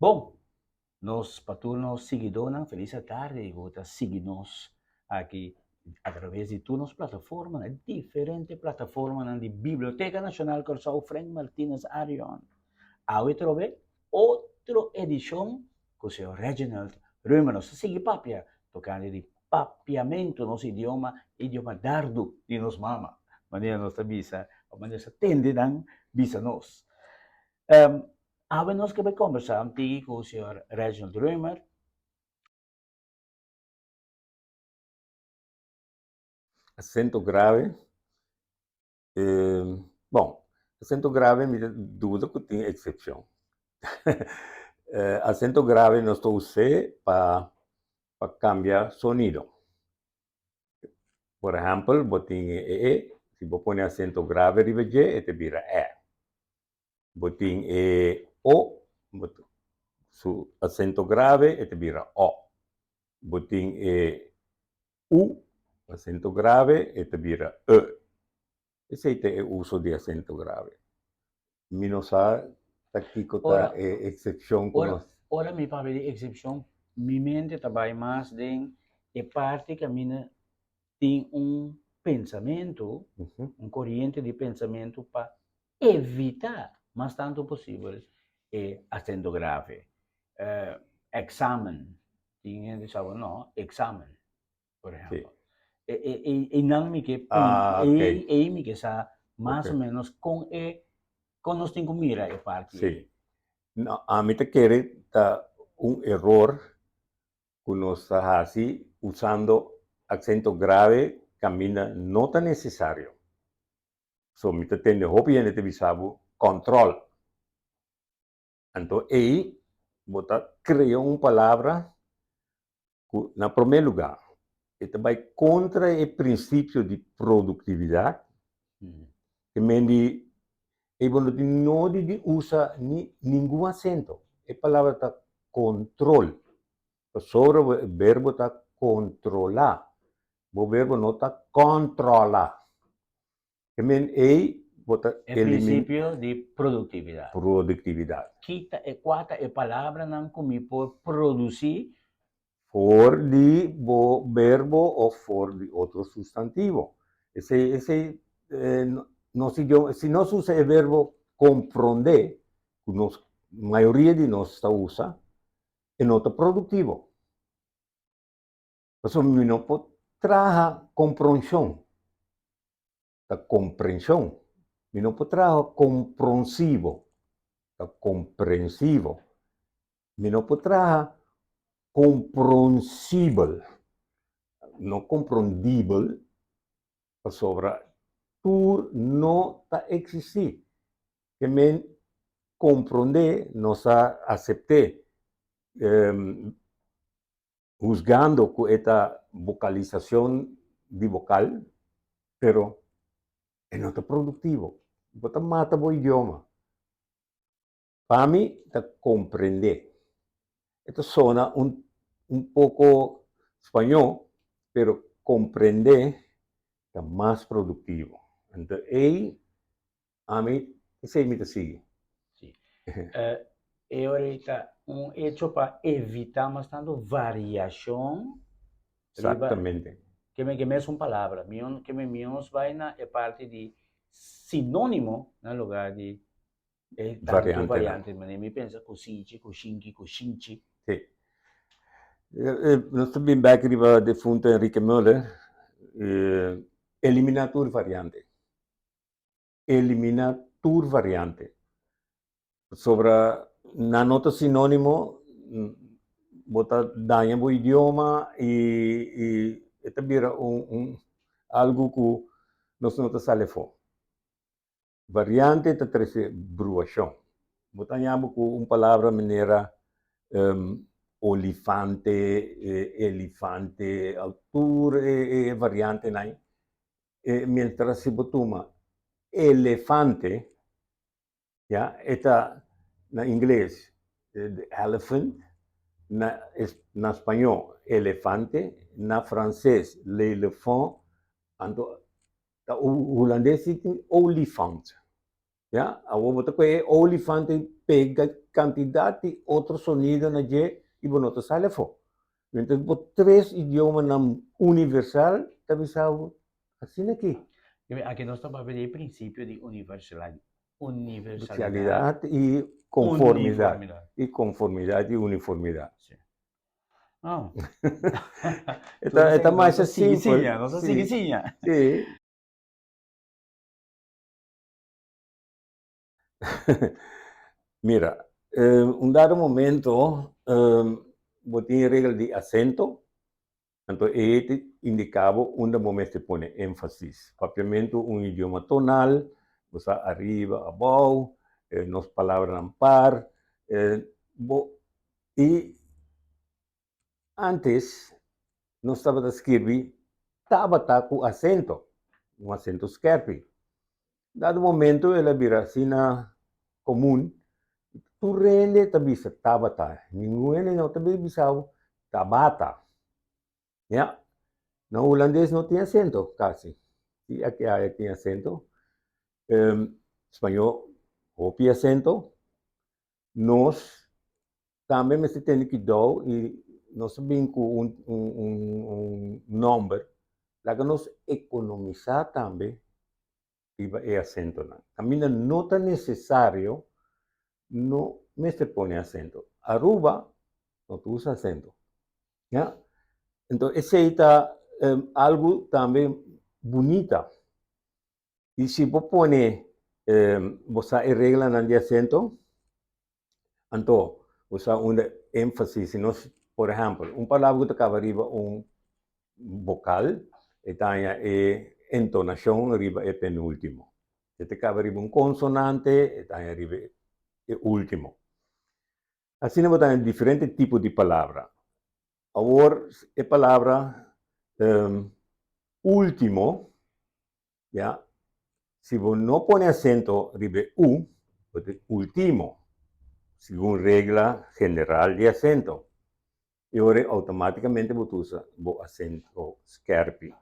Bom, nos patronos seguidores, feliz tarde e vota seguir-nos aqui através de todas as plataformas, diferentes plataformas de Biblioteca Nacional Corsau Frank Martínez Arion. Aí trove outra edição com o senhor Reginald Römeros. Sigue papia, tocando de papiamento nosso idioma dardo de nos mama. Maneira nossa bisa, maneira se tende dan bisa nos. Aí nós que vai conversar com o senhor Reginald Römer. Acento grave. Bom, acento grave me dúvida que tem exceção. Acento grave não estou usando para cambiar sonido. Por exemplo, botin e, se você põe acento grave riba J, te vira E. Botin O, su acento grave, te vira O. Botin U, acento grave, te vira E. Esse é o uso de acento grave. Minosa táctico ta excepção com nós. Ora mi papel de excepção, mi mente trabalha mais em a parte que a minha tem pensamento, corrente de pensamento para evitar, mais tanto possível, acento grave. Examen, tinha de saber, não, examen, por exemplo. E não me que me que sa mais ou menos com nós temos que mirar a parte. Sim. No, a mí te quiere un error que nos así usando acento grave camina no tan necesario. So, mi te tiene hobby en este visabo control. Entonces, ahí, bota creó una palabra que, en primer lugar, este va contra el principio de productividad, que me di e no usa ningún acento. La palabra está control. Sobre el verbo está controlar. El verbo no está controlar. El principio de productividad. Productividad. Quita e quata e palabra não comi por produzir. For de verbo o for de otro sustantivo. Ese no, si no se usa el verbo comprender, la mayoría de nosotros usa, es nota productivo. Por eso no trabaja comprensión, la comprensión. No trabaja comprensivo, la comprensivo. No trabaja comprensible, no comprendible, sobre tú no está existir. Que me comprende, nos acepté, juzgando con esta vocalización de vocal, pero no está productivo. Bota mata o idioma. Para mí, está comprender. Esto suena un poco español, pero comprender está más productivo. Entonces, ahí, a mí, ese me sigue. Sí. E ahorita, un hecho para evitar más tanto variación. Exactamente. Que me es una palabra. Que me vaina es parte de sinónimo en lugar de tanto variante. Me piensa cosicci, coscinchi, coscinchi. Sí. Nostro ben back arriva defunto Enrique Müller, eliminatur variante. Eliminatur variante. Sobre una nota sinónimo, bota daña o idioma y esta vira algo que nos sale fo. Variante te trece bruación. Bota llamo con una palabra manera olifante, elefante, altura, variante nai. Mientras si botuma elefante, ya, esta na inglés elephant, na español elefante, na francés l'éléphant, ando holandés olifant. Ya, agora bota com olifante pega quantidade de outro sonido na je e bonota sale fo. Então, por três idiomas na universal, tabi sabe assim aqui. Aqui nós estamos a ver o princípio de universalidade. Universalidade, Parcialidade e conformidade. uniformidade. E conformidade e uniformidade. Sim. Ah, tu Então, disse é que mais nossa simples. siguicinha, nossa Sim, siguicinha. sim. Mira, un dado momento, vos tienes regla de acento, entonces este indicaba donde momento se pone énfasis. Propiamente un idioma tonal, o sea, arriba, abajo, nos palabras en par, y antes no estaba escribir estaba con acento, un acento scarpi. Dado momento, ela vira sina comum, tu rende tabi sa tabata. Ninguém não tabi bisau tabata. Ya. No holandês não tem acento, quase. E aqui tem acento. Espanhol, copia acento. Nós também se tem que dar e nós sabemos que um número, lá que nós economizar também, e acento. A mim não é necessário no me se pone acento. Aruba no te usa acento. ¿Ya? Entonces, ese está algo también bonita. Y si vos pones, vos regla de acento, entonces, vos un énfasis, si no, por ejemplo, un palabra que acaba arriba un vocal, está entonación arriba el penúltimo. Este acaba arriba un consonante, está arriba el último. Así nos botan diferentes tipos de palabras. Ahora, la palabra último, ¿ya? Si vos no pones acento arriba U, último, según regla general de acento. Y ahora automáticamente vos usas acento scarpi.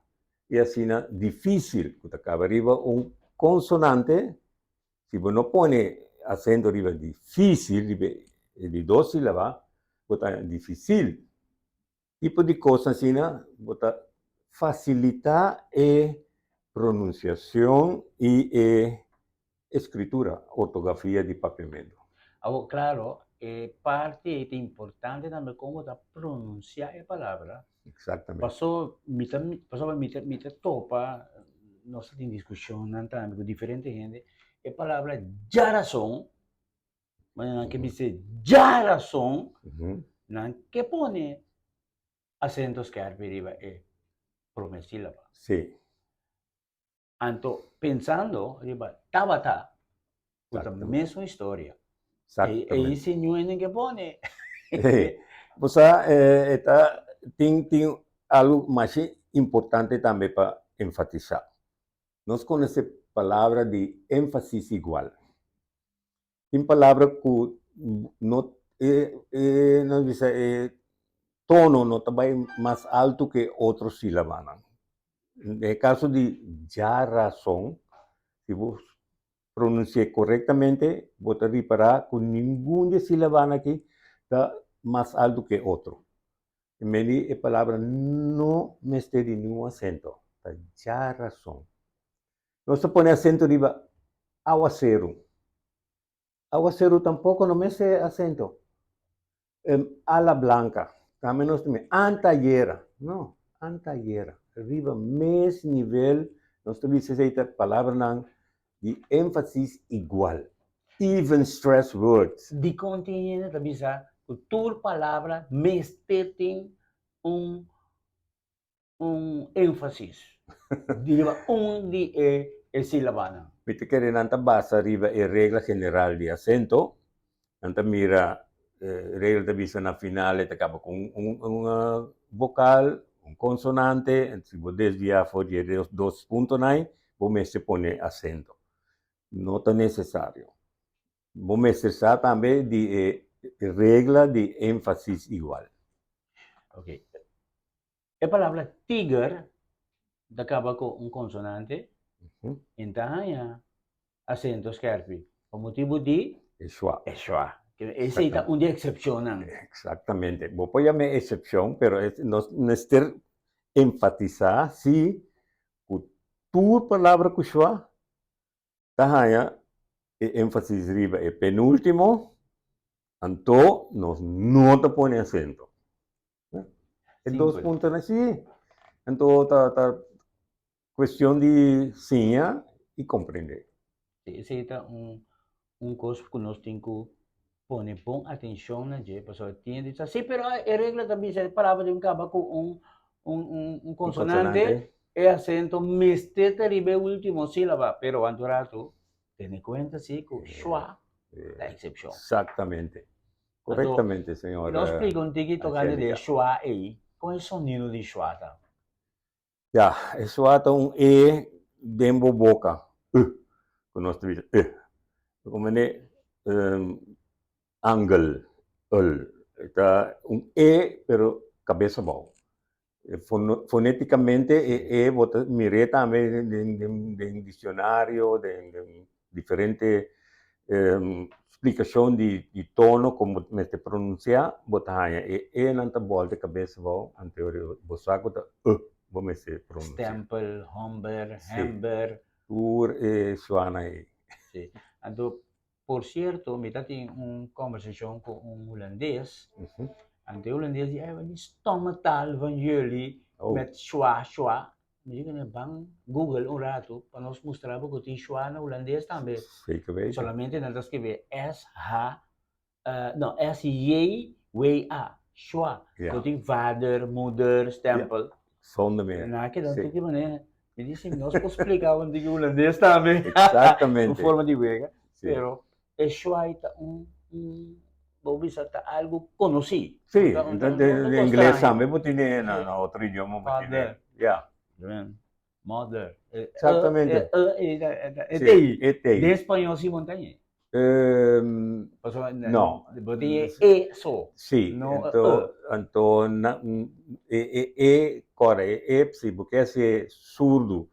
Y así es difícil, porque acaba arriba un consonante, si vos no pones acento arriba difícil, de dos sílabas, es difícil. Tipo de cosas así, facilita pronunciación y escritura, ortografía de papiamento. Agora, claro, parte importante também como da pronunciar a palavra. Exactamente. Passou me topa, nós temos discussão também com diferente gente, a palavra jarason, mas não que dizer jarason, não que pone acentos que arriba é promesílaba. Sí. Anto, pensando, arriba, tabata, a mesma história. E esse não que pone. O sea, tiene algo más importante también para enfatizar. Nos conoce palabra de énfasis igual. Tem palabra que no, no dice, tono no está más alto que otros sílabas. En el caso de ya razón, si vos pronuncié correctamente, vos te reparar que ninguna sílaba aquí está más alto que otro. En medio de palabra no me esté de ningún acento. Está ya razón. No se pone acento arriba, aguacero. Aguacero tampoco no me hace acento. Ala blanca, también no se antallera. No, antallera. Arriba, mes nivel, no se dice esta palabra de énfasis igual. Even stress words. De contenido, também sa, toda palavra tem um ênfasis. Diba, de é sílaba. Viste que Renata basa arriba es regla general de acento. Anta mira regla de vista na finale te acaba con un vocal, un consonante, si vos desviar fuori de los dos puntos ahí, vos me se pone acento. No tan necesario. Vos me se también de regla de énfasis igual. Ok. A palavra tiger acaba com um consonante. Então, acento scherpi. Per motivo di é schwa. schwa. Essa é uma exceção. Exactamente. Vos podés llamar excepción, pero no es enfatizar si tu palabra que schwa, tahaya énfasis riba el penúltimo, anto nos no te pone acento. Es dos puntos así. Entonces, cuestión de seña y comprender. Esse é coisa que nós temos que pôr bom atenção na gente, pessoal entende. Sim, pero a regra também é palavra de acaba com consonante e acento mestete ribe último sílaba, pero andorato ten em conta sim que schwa é exceção. Exactamente. Correctamente, senhor. Nós explicamos um pouquinho tocando de schwa aí. Qual é o sonido de schwa? Ja, schwa é E dentro boca. Que nós temos como angle, está E, pero cabeça bom. Fonéticamente, miré también en diccionario, de diferente explicación de tono, como me te pronuncia, botanya, nanta volta cabeça bom, anterior, bosaco, vou me se pronuncia. Stempel, Homber, Hamber. Tour, suana aí. Sim. Então, por certo, me tem uma conversação com holandês. En de Hollandees die hebben die stomme taal van jullie met schwa. Maar je kunt bang Google un rato para nos mostrar porque die schwa na holandês também. Zeker weten. Solamente nada escrever S-J-W-A. Schwa. Dat die vader, moeder, stempel. Zonder meer. Na que dan que maneira. Me disse, nós podemos explicar onde que holandês também. Exatamente. De forma de vega. Pero é schwa está algo conocido. Sí, entonces inglés también pues tiene otro idioma. Father. Yeah. Mother. Exactamente. Sí, de español sí montaña. No. Porque eso. Sí, entonces, sí, porque es surdo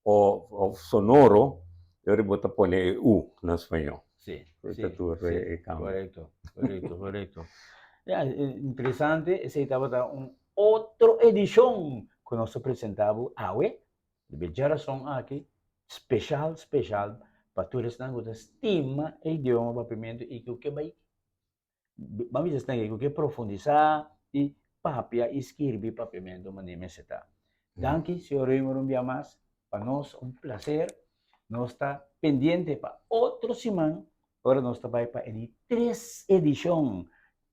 o sonoro, yo voy a poner U en español. Sí, correcto. Interessante, essa estava outra edição que nós apresentamos hoje, de geração aqui, especial, para todos que estima o idioma papimento e que vai, vamos dizer que profundizar e papia e escrever papimento, maneira está. Danke, senhor Raymond, mais, para nós prazer, nós está pendente para outro semana. Agora nós estamos para a 3 edição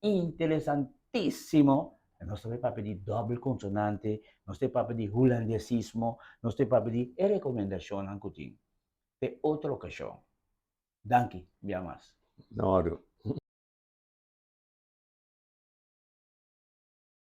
interessantíssimo. Nós estamos para pedir doble consonante, nós estamos para pedir holandesismo, nós estamos para pedir recomendação em cutim. De outra ocasião. Danke, bien mais. No,